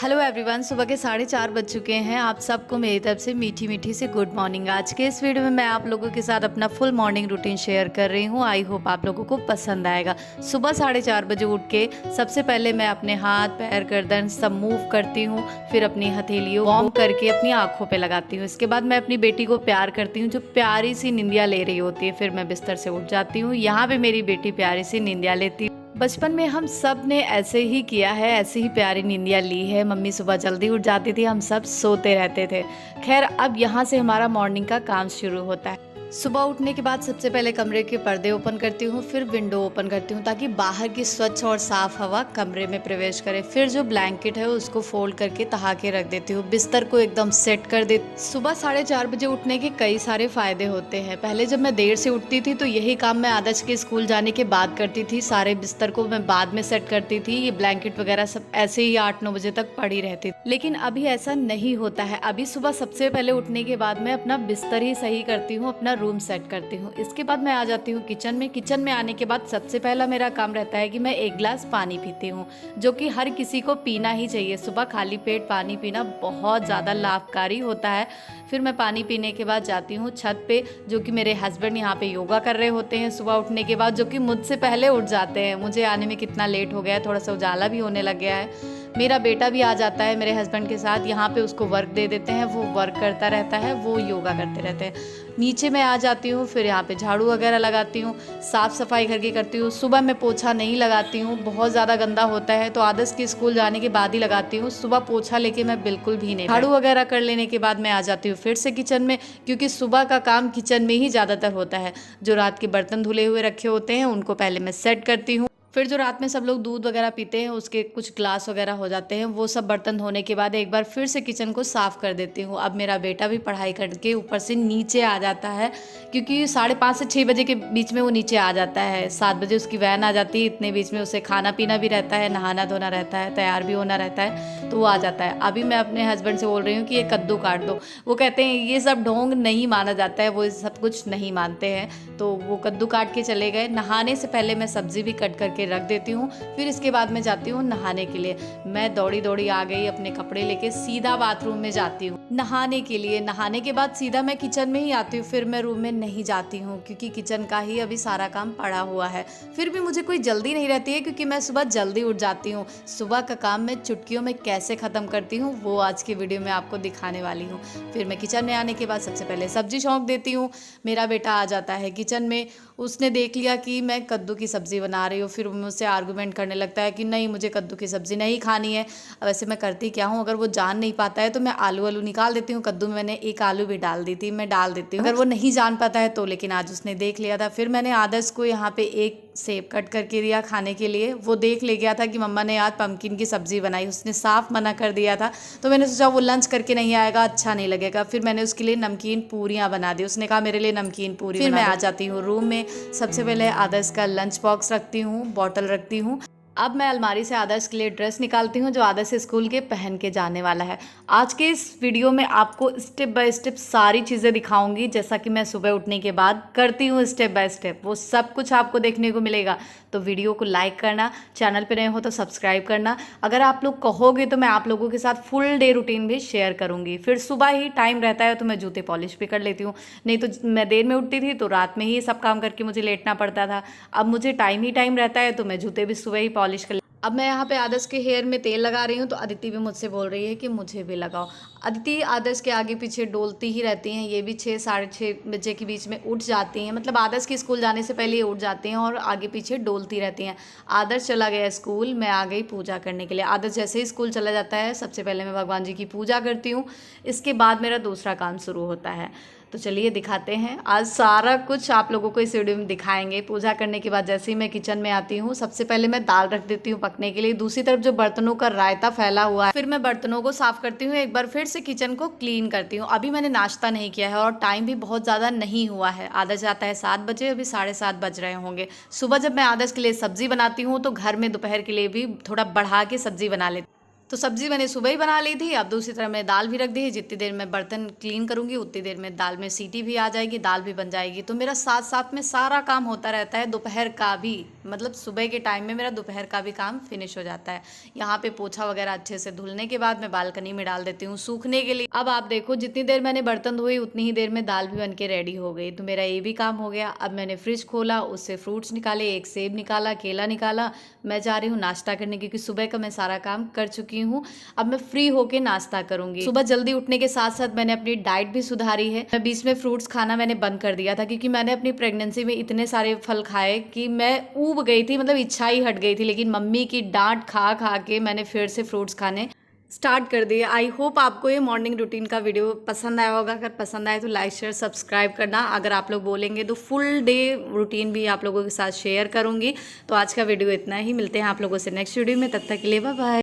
Hello everyone, सुबह के 4:30 बज चुके हैं। आप सबको मेरी तरफ से मीठी मीठी से गुड मॉर्निंग। आज के इस वीडियो में मैं आप लोगों के साथ अपना फुल मॉर्निंग रूटीन शेयर कर रही हूँ। आई होप आप लोगों को पसंद आएगा। सुबह 4:30 बजे उठ के सबसे पहले मैं अपने हाथ पैर गर्दन सब मूव करती हूँ, फिर अपनी हथेलियों वार्म करके अपनी आँखों पर लगाती हूँ। इसके बाद मैं अपनी बेटी को प्यार करती हूँ, जो प्यारी सी निंदिया ले रही होती है। फिर मैं बिस्तर से उठ जाती हूँ। यहाँ पे मेरी बेटी प्यारी सी निंदिया लेती है। बचपन में हम सब ने ऐसे ही किया है, ऐसे ही प्यारी नींदियाँ ली है। मम्मी सुबह जल्दी उठ जाती थी, हम सब सोते रहते थे। खैर, अब यहाँ से हमारा मॉर्निंग का काम शुरू होता है। सुबह उठने के बाद सबसे पहले कमरे के पर्दे ओपन करती हूँ, फिर विंडो ओपन करती हूँ ताकि बाहर की स्वच्छ और साफ हवा कमरे में प्रवेश करे। फिर जो ब्लैंकेट है उसको फोल्ड करके तहा के रख देती हूँ, बिस्तर को एकदम सेट कर देती। सुबह 4:30 बजे उठने के कई सारे फायदे होते हैं। पहले जब मैं देर से उठती थी तो यही काम मैं आदर्श के स्कूल जाने के बाद करती थी। सारे बिस्तर को मैं बाद में सेट करती थी, ये ब्लैंकेट वगैरह सब ऐसे ही 8-9 बजे तक पड़ी रहती। लेकिन अभी ऐसा नहीं होता है। अभी सुबह सबसे पहले उठने के बाद मैं अपना बिस्तर ही सही करती हूँ, अपना रूम सेट करती हूँ। इसके बाद मैं आ जाती हूँ किचन में। किचन में आने के बाद सबसे पहला मेरा काम रहता है कि मैं 1 गिलास पानी पीती हूँ, जो कि हर किसी को पीना ही चाहिए। सुबह खाली पेट पानी पीना बहुत ज़्यादा लाभकारी होता है। फिर मैं पानी पीने के बाद जाती हूँ छत पे, जो कि मेरे हस्बैंड यहाँ पे योगा कर रहे होते हैं सुबह उठने के बाद, जो कि मुझसे पहले उठ जाते हैं। मुझे आने में कितना लेट हो गया है, थोड़ा सा उजाला भी होने लग गया है। मेरा बेटा भी आ जाता है मेरे हस्बैंड के साथ। यहाँ पे उसको वर्क दे देते हैं, वो वर्क करता रहता है, वो योगा करते रहते हैं। नीचे मैं आ जाती हूँ, फिर यहाँ पे झाड़ू वगैरह लगाती हूँ, साफ़ सफाई घर की करती हूँ। सुबह मैं पोछा नहीं लगाती हूँ, बहुत ज़्यादा गंदा होता है, तो आदर्श के स्कूल जाने के बाद ही लगाती हूँ। सुबह पोछा लेके मैं बिल्कुल भी नहीं। झाड़ू वगैरह कर लेने के बाद मैं आ जाती हूँ फिर से किचन में, क्योंकि सुबह का काम किचन में ही ज़्यादातर होता है। जो रात के बर्तन धुले हुए रखे होते हैं उनको पहले मैं सेट करती हूँ। फिर जो रात में सब लोग दूध वगैरह पीते हैं उसके कुछ ग्लास वगैरह हो जाते हैं, वो सब बर्तन धोने के बाद एक बार फिर से किचन को साफ़ कर देती हूँ। अब मेरा बेटा भी पढ़ाई करके ऊपर से नीचे आ जाता है, क्योंकि 5:30 से 6 बजे के बीच में वो नीचे आ जाता है। 7 बजे उसकी वैन आ जाती है। इतने बीच में उसे खाना पीना भी रहता है, नहाना धोना रहता है, तैयार भी होना रहता है, तो वो आ जाता है। अभी मैं अपने हस्बैंड से बोल रही हूँ कि ये कद्दू काट दो। वो कहते हैं ये सब ढोंग नहीं माना जाता है, वो सब कुछ नहीं मानते हैं, तो वो कद्दू काट के चले गए। नहाने से पहले मैं सब्ज़ी भी कट करके रख देती हूँ। फिर इसके बाद मैं जाती हूँ नहाने के लिए। मैं दौड़ी दौड़ी आ गई, अपने कपड़े लेके सीधा बाथरूम में जाती हूँ नहाने के लिए। नहाने के बाद सीधा मैं किचन में ही आती हूँ, फिर मैं रूम में नहीं जाती हूँ, क्योंकि किचन का ही अभी सारा काम पड़ा हुआ है। फिर भी मुझे कोई जल्दी नहीं रहती है, क्योंकि मैं सुबह जल्दी उठ जाती हूँ। सुबह का काम मैं चुटकियों में कैसे ख़त्म करती हूँ वो आज की वीडियो में आपको दिखाने वाली हूँ। फिर मैं किचन में आने के बाद सबसे पहले सब्जी छौंक देती हूँ। मेरा बेटा आ जाता है किचन में। उसने देख लिया कि मैं कद्दू की सब्ज़ी बना रही हूँ, फिर मुझसे आर्गूमेंट करने लगता है कि नहीं, मुझे कद्दू की सब्ज़ी नहीं खानी है। वैसे मैं करती क्या हूँ, अगर वो जान नहीं पाता है तो मैं आलू निकाल देती हूँ। कद्दू में मैंने 1 आलू भी डाल दी थी, मैं डाल देती हूँ अगर वो नहीं जान पाता है तो। लेकिन आज उसने देख लिया था। फिर मैंने आदर्श को यहाँ पे 1 सेब कट करके दिया खाने के लिए। वो देख ले गया था कि मम्मा ने आज पम्पकिन की सब्ज़ी बनाई, उसने साफ मना कर दिया था। तो मैंने सोचा वो लंच करके नहीं आएगा, अच्छा नहीं लगेगा। फिर मैंने उसके लिए नमकीन पूरियाँ बना दी। उसने कहा मेरे लिए नमकीन पूरी। फिर मैं आ जाती हूँ रूम में। सबसे पहले आदर्श का लंच बॉक्स रखती हूँ, बॉटल रखती हूँ। अब मैं अलमारी से आदर्श के लिए ड्रेस निकालती हूँ, जो आदर्श स्कूल के पहन के जाने वाला है। आज के इस वीडियो में आपको स्टेप बाय स्टेप सारी चीज़ें दिखाऊंगी, जैसा कि मैं सुबह उठने के बाद करती हूँ स्टेप बाय स्टेप, वो सब कुछ आपको देखने को मिलेगा। तो वीडियो को लाइक करना, चैनल पे नए हो तो सब्सक्राइब करना। अगर आप लोग कहोगे तो मैं आप लोगों के साथ फुल डे रूटीन भी शेयर करूँगी। फिर सुबह ही टाइम रहता है तो मैं जूते पॉलिश भी कर लेती हूँ। नहीं तो मैं देर में उठती थी तो रात में ही सब काम करके मुझे लेटना पड़ता था। अब मुझे टाइम ही टाइम रहता है तो मैं जूते भी सुबह ही पॉलिश कर। अब मैं यहाँ पे आदर्श के हेयर में तेल लगा रही हूँ, तो अदिति भी मुझसे बोल रही है कि मुझे भी लगाओ। अदिति आदर्श के आगे पीछे डोलती ही रहती हैं। ये भी 6-6:30 बजे के बीच में उठ जाती हैं, मतलब आदर्श के स्कूल जाने से पहले ये उठ जाती हैं और आगे पीछे डोलती रहती हैं। आदर्श चला गया स्कूल, मैं आ गई पूजा करने के लिए। आदर्श जैसे ही स्कूल चला जाता है सबसे पहले मैं भगवान जी की पूजा करती हूँ। इसके बाद मेरा दूसरा काम शुरू होता है। तो चलिए दिखाते हैं। आज सारा कुछ आप लोगों को इस वीडियो में दिखाएंगे। पूजा करने के बाद जैसे ही मैं किचन में आती हूँ, सबसे पहले मैं दाल रख देती हूँ पकने के लिए। दूसरी तरफ जो बर्तनों का रायता फैला हुआ है, फिर मैं बर्तनों को साफ करती हूँ। एक बार फिर से किचन को क्लीन करती हूँ। अभी मैंने नाश्ता नहीं किया है और टाइम भी बहुत ज़्यादा नहीं हुआ है। आदर्श आता है 7 बजे, अभी 7:30 बज रहे होंगे। सुबह जब मैं आदर्श के लिए सब्जी बनाती हूँ तो घर में दोपहर के लिए भी थोड़ा बढ़ा के सब्जी बना लेती हूँ। तो सब्जी मैंने सुबह ही बना ली थी। अब दूसरी तरफ मैं दाल भी रख दी है। जितनी देर में बर्तन क्लीन करूँगी उतनी देर में दाल में सीटी भी आ जाएगी, दाल भी बन जाएगी। तो मेरा साथ साथ में सारा काम होता रहता है, दोपहर का भी, मतलब सुबह के टाइम में मेरा दोपहर का भी काम फिनिश हो जाता है। यहाँ पे पोछा वगैरह अच्छे से धुलने के बाद मैं बालकनी में डाल देती हूँ सूखने के लिए। अब आप देखो जितनी देर मैंने बर्तन धोए उतनी ही देर में दाल भी बन के रेडी हो गई। तो मेरा ये भी काम हो गया। अब मैंने फ्रिज खोला, उससे फ्रूट्स निकाले, एक सेब निकाला, केला निकाला। मैं जा रही हूँ नाश्ता करने क्योंकि सुबह का मैं सारा काम कर चुकी हूँ। अब मैं फ्री होके नाश्ता करूंगी। सुबह जल्दी उठने के साथ साथ मैंने अपनी डाइट भी सुधारी है। मैं बीच में फ्रूट्स खाना मैंने बंद कर दिया था क्योंकि मैंने अपनी प्रेगनेंसी में इतने सारे फल खाए कि मैं ऊब गई थी, मतलब इच्छा ही हट गई थी। लेकिन मम्मी की डांट खा खा के मैंने फिर से फ्रूट्स खाने स्टार्ट कर दिए। आई होप आपको ये मॉर्निंग रूटीन का वीडियो पसंद आया होगा। अगर पसंद आए तो लाइक शेयर सब्सक्राइब करना। अगर आप लोग बोलेंगे तो फुल डे रूटीन भी आप लोगों के साथ शेयर करूंगी। तो आज का वीडियो इतना ही, मिलते हैं आप लोगों से नेक्स्ट वीडियो में। तब तक के लिए बाय बाय।